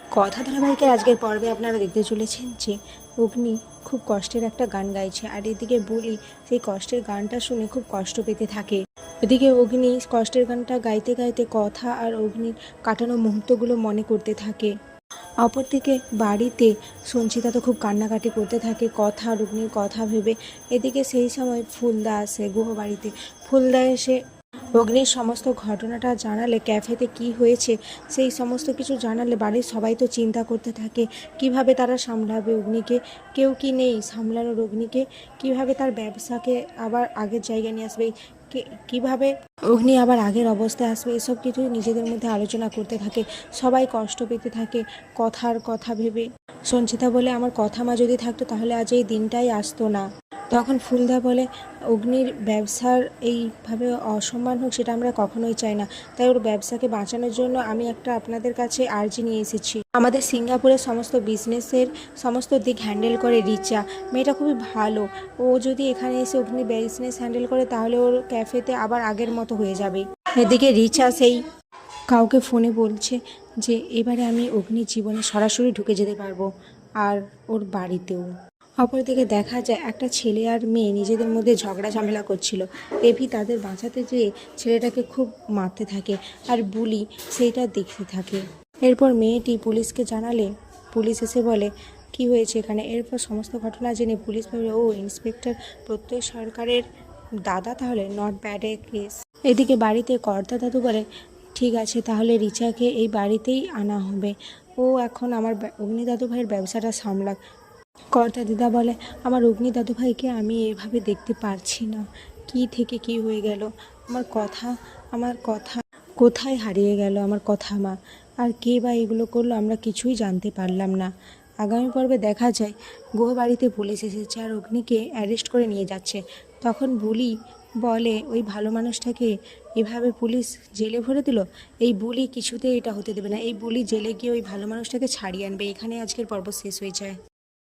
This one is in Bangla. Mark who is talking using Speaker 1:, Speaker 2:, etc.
Speaker 1: কথা ধারাবাহিকের আজকের পর্বে আপনারা দেখতে চলেছেন যে অগ্নি খুব কষ্টের একটা গান গাইছে, আর এদিকে বলি সেই কষ্টের গানটা শুনে খুব কষ্ট পেতে থাকে। এদিকে অগ্নি কষ্টের গানটা গাইতে গাইতে কথা আর অগ্নির কাটানো মুহূর্তগুলো মনে করতে থাকে। অপরদিকে বাড়িতে সঞ্চিতা তো খুব কান্নাকাটি করতে থাকে কথা আর অগ্নির কথা ভেবে। এদিকে সেই সময় ফুলদা আসে গুহ বাড়িতে। ফুলদা এসে অগ্নির সমস্ত ঘটনাটা জানালে, ক্যাফেতে কি হয়েছে সেই সমস্ত কিছু জানালে বাড়ির সবাই তো চিন্তা করতে থাকে কিভাবে তারা সামলাবে অগ্নিকে। কেউ কি নেই সামলানোর অগ্নিকে? কিভাবে তার ব্যবসাকে আবার আগের জায়গায় নিয়ে আসবে, কিভাবে অগ্নি আবার আগের অবস্থায় আসবে, এসব কিছুই নিজেদের মধ্যে আলোচনা করতে থাকে। সবাই কষ্ট পেতে থাকে কথার কথা ভেবে। সঞ্চিতা বলে, আমার কথা মা যদি থাকতো তাহলে আজ এই দিনটাই আসতো না। তখন ফুলদা বলে, অগ্নির ব্যবসার এইভাবে অসম্মান হোক সেটা আমরা কখনোই চাই না। তাই ওর ব্যবসাকে বাঁচানোর জন্য আমি একটা আপনাদের কাছে আর্জি নিয়ে এসেছি। আমাদের সিঙ্গাপুরের সমস্ত বিজনেসের সমস্ত দিক হ্যান্ডেল করে রিচা, মেয়েটা খুবই ভালো। ও যদি এখানে এসে অগ্নির বিজনেস হ্যান্ডেল করে তাহলে ওর ক্যাফেতে আবার আগের মতো হয়ে যাবে। এদিকে রিচা সেই কাউকে ফোনে বলছে যে এবারে আমি অগ্নির জীবনে সরাসরি ঢুকে যেতে পারবো, আর ওর বাড়িতেও। অপরদিকে দেখা যায় একটা ছেলে আর মেয়ে নিজেদের মধ্যে ঝগড়া ঝামেলা করছিল। এভি তাদের বাঁচাতে যেয়ে ছেলেটাকে খুব মারতে থাকে, আর বুলি সেইটা দেখতে থাকে। এরপর মেয়েটি পুলিশকে জানালে পুলিশ এসে বলে কি হয়েছে এখানে। এরপর সমস্ত ঘটনা জেনে পুলিশ ভাবে, ও ইন্সপেক্টর প্রত্যয় সরকারের দাদা, তাহলে নট ব্যাড এ কেস। এদিকে বাড়িতে কর্তা দাদু বলে, ঠিক আছে তাহলে রিচাকে এই বাড়িতেই আনা হবে, ও এখন আমার অগ্নি দাদু ভাইয়ের ব্যবসাটা সামলাক। কর্তা দিদা বলে, আমার অগ্নি দাদু ভাইকে আমি এভাবে দেখতে পারছি না। কি থেকে কি হয়ে গেল, আমার কথা কোথায় হারিয়ে গেল আমার কথা মা, আর কে বা এগুলো করলো আমরা কিছুই জানতে পারলাম না। আগামী পর্বে দেখা যায় গুহ বাড়িতে পুলিশ এসেছে আর অগ্নিকে অ্যারেস্ট করে নিয়ে যাচ্ছে। তখন বুলি বলে, ওই ভালো মানুষটাকে এভাবে পুলিশ জেলে ভরে দিল। এই বুলি কিছুতেই এটা হতে দেবে না, এই বুলি জেলে গিয়ে ওই ভালো মানুষটাকে ছাড়িয়ে আনবে। এখানে আজকের পর্ব শেষ হয়ে যায়।